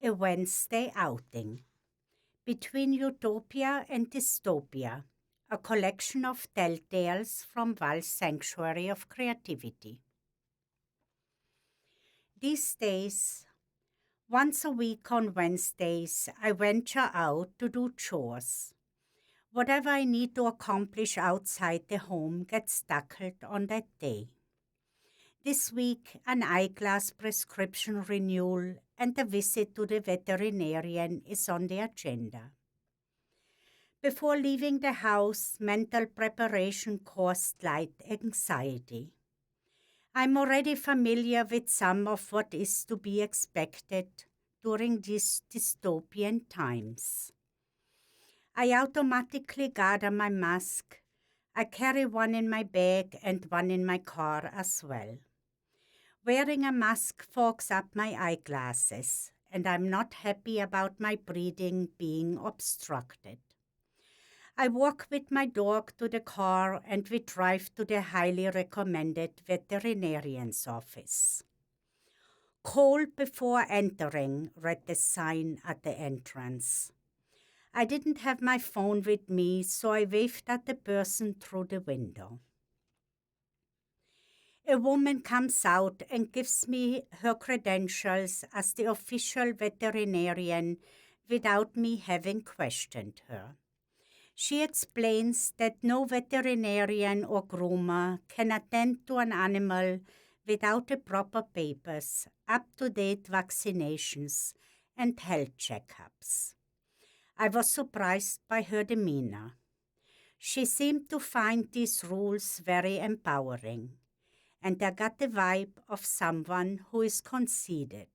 A Wednesday outing. Between Utopia and Dystopia, a collection of telltales from Val's Sanctuary of Creativity. These days, once a week on Wednesdays, I venture out to do chores. Whatever I need to accomplish outside the home gets tackled on that day. This week, an eyeglass prescription renewal and a visit to the veterinarian is on the agenda. Before leaving the house, mental preparation caused light anxiety. I'm already familiar with some of what is to be expected during these dystopian times. I automatically gather my mask. I carry one in my bag and one in my car as well. Wearing a mask fogs up my eyeglasses, and I'm not happy about my breathing being obstructed. I walk with my dog to the car and we drive to the highly recommended veterinarian's office. Call before entering, read the sign at the entrance. I didn't have my phone with me, so I waved at the person through the window. A woman comes out and gives me her credentials as the official veterinarian without me having questioned her. She explains that no veterinarian or groomer can attend to an animal without the proper papers, up-to-date vaccinations, and health checkups. I was surprised by her demeanor. She seemed to find these rules very empowering, and I got the vibe of someone who is conceited.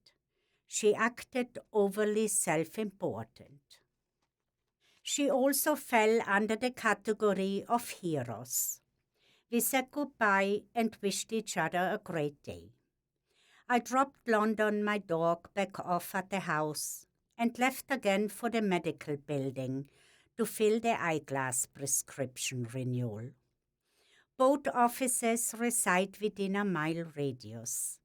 She acted overly self-important. She also fell under the category of heroes. We said goodbye and wished each other a great day. I dropped London, my dog, back off at the house and left again for the medical building to fill the eyeglass prescription renewal. Both offices reside within a mile radius.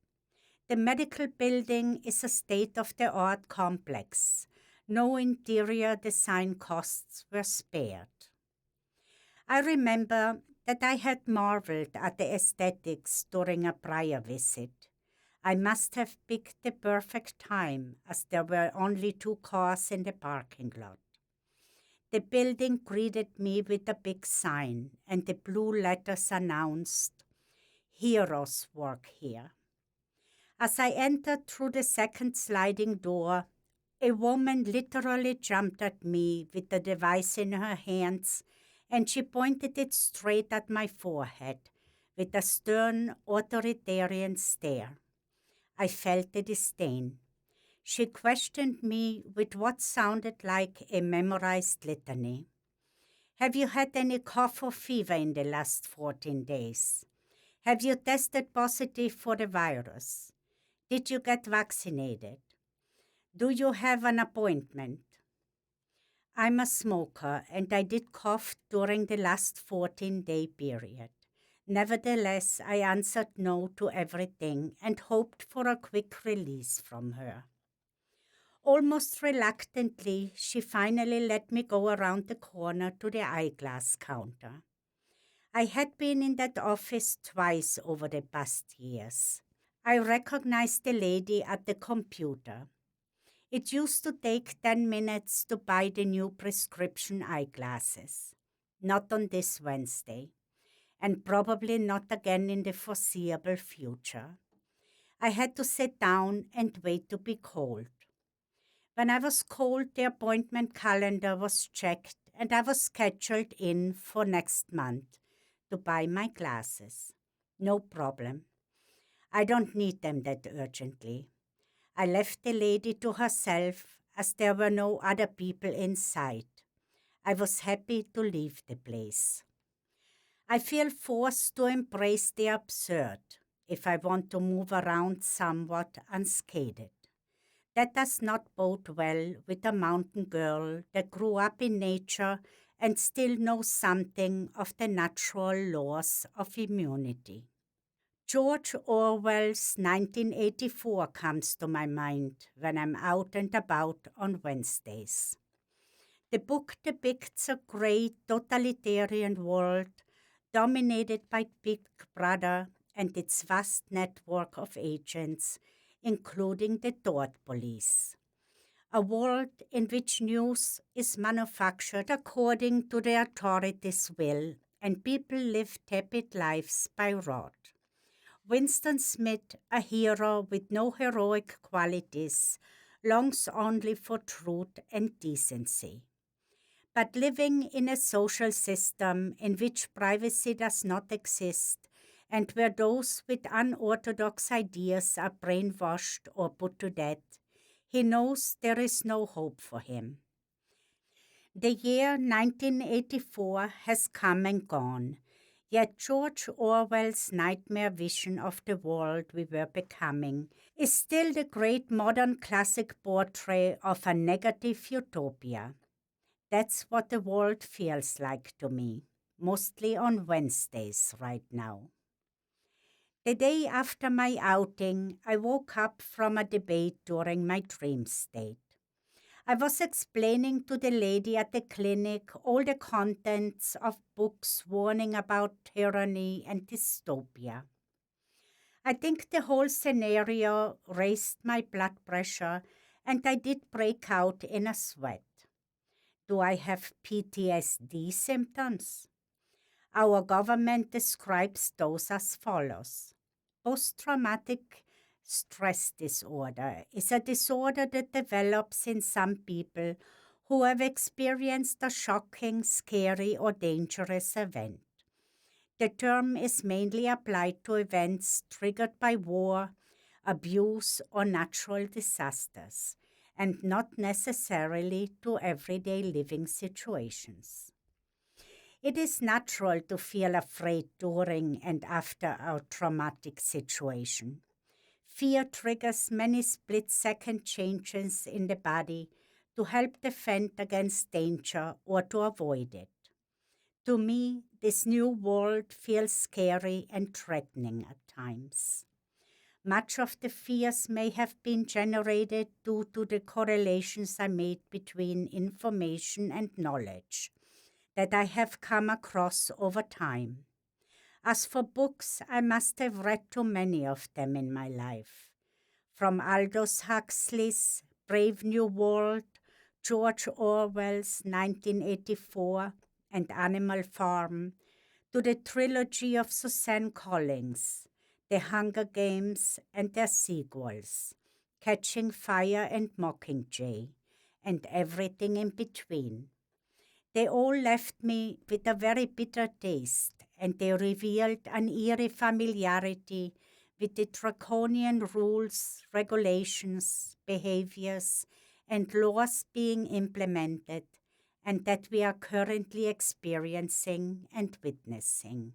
The medical building is a state-of-the-art complex. No interior design costs were spared. I remember that I had marveled at the aesthetics during a prior visit. I must have picked the perfect time, as there were only 2 cars in the parking lot. The building greeted me with a big sign, and the blue letters announced, "Heroes work here." As I entered through the second sliding door, a woman literally jumped at me with the device in her hands, and she pointed it straight at my forehead with a stern, authoritarian stare. I felt the disdain. She questioned me with what sounded like a memorized litany. "Have you had any cough or fever in the last 14 days? Have you tested positive for the virus? Did you get vaccinated? Do you have an appointment?" I'm a smoker and I did cough during the last 14-day period. Nevertheless, I answered no to everything and hoped for a quick release from her. Almost reluctantly, she finally let me go around the corner to the eyeglass counter. I had been in that office twice over the past years. I recognized the lady at the computer. It used to take 10 minutes to buy the new prescription eyeglasses. Not on this Wednesday, and probably not again in the foreseeable future. I had to sit down and wait to be called. When I was called, the appointment calendar was checked and I was scheduled in for next month to buy my glasses. No problem. I don't need them that urgently. I left the lady to herself as there were no other people in sight. I was happy to leave the place. I feel forced to embrace the absurd if I want to move around somewhat unscathed. That does not bode well with a mountain girl that grew up in nature and still knows something of the natural laws of immunity. George Orwell's 1984 comes to my mind when I'm out and about on Wednesdays. The book depicts a great totalitarian world dominated by Big Brother and its vast network of agents, including the Dort police. A world in which news is manufactured according to the authorities' will and people live tepid lives by rot. Winston Smith, a hero with no heroic qualities, longs only for truth and decency. But living in a social system in which privacy does not exist and where those with unorthodox ideas are brainwashed or put to death, he knows there is no hope for him. The year 1984 has come and gone, yet George Orwell's nightmare vision of the world we were becoming is still the great modern classic portrait of a negative utopia. That's what the world feels like to me, mostly on Wednesdays right now. The day after my outing, I woke up from a debate during my dream state. I was explaining to the lady at the clinic all the contents of books warning about tyranny and dystopia. I think the whole scenario raised my blood pressure and I did break out in a sweat. Do I have PTSD symptoms? Our government describes those as follows. Post-traumatic stress disorder is a disorder that develops in some people who have experienced a shocking, scary, or dangerous event. The term is mainly applied to events triggered by war, abuse, or natural disasters, and not necessarily to everyday living situations. It is natural to feel afraid during and after a traumatic situation. Fear triggers many split-second changes in the body to help defend against danger or to avoid it. To me, this new world feels scary and threatening at times. Much of the fears may have been generated due to the correlations I made between information and knowledge that I have come across over time. As for books, I must have read too many of them in my life. From Aldous Huxley's Brave New World, George Orwell's 1984, and Animal Farm, to the trilogy of Suzanne Collins, The Hunger Games and their sequels, Catching Fire and Mockingjay, and everything in between. They all left me with a very bitter taste, and they revealed an eerie familiarity with the draconian rules, regulations, behaviors, and laws being implemented and that we are currently experiencing and witnessing.